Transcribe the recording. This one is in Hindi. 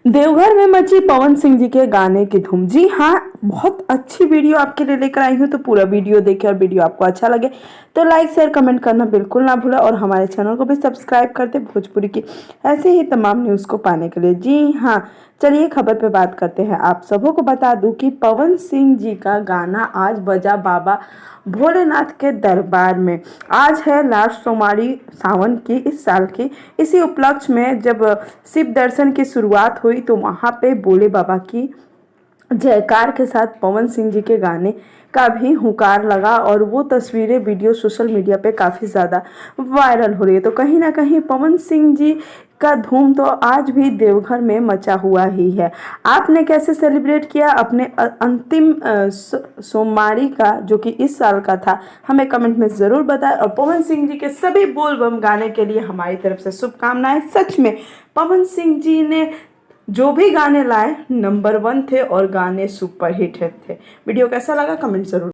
देवघर में मची पवन सिंह जी के गाने की धूम। जी हाँ, बहुत अच्छी वीडियो आपके लिए लेकर आई हूँ, तो पूरा वीडियो देखें और वीडियो आपको अच्छा लगे तो लाइक शेयर कमेंट करना बिल्कुल ना भूलें और हमारे चैनल को भी सब्सक्राइब कर दें भोजपुरी की ऐसे ही तमाम न्यूज़ को पाने के लिए। जी हाँ, चलिए खबर पे बात करते हैं। आप सबों को बता दूं कि पवन सिंह जी का गाना आज बजा बाबा भोलेनाथ के दरबार में। आज है लास्ट सोमवारी सावन की इस साल की। इसी उपलक्ष्य में जब शिव दर्शन की शुरुआत हुई तो वहाँ पे भोले बाबा की जयकार के साथ पवन सिंह जी के गाने का भी हुकार लगा और वो तस्वीरें वीडियो सोशल मीडिया पे काफ़ी ज़्यादा वायरल हो रही है। तो कहीं ना कहीं पवन सिंह जी का धूम तो आज भी देवघर में मचा हुआ ही है। आपने कैसे सेलिब्रेट किया अपने अंतिम सोमवारी का, जो कि इस साल का था, हमें कमेंट में ज़रूर बताएं। और पवन सिंह जी के सभी बोल बम गाने के लिए हमारी तरफ से शुभकामनाएं। सच में पवन सिंह जी ने जो भी गाने लाए नंबर 1 थे और गाने सुपर हिट थे। वीडियो कैसा लगा कमेंट जरूर।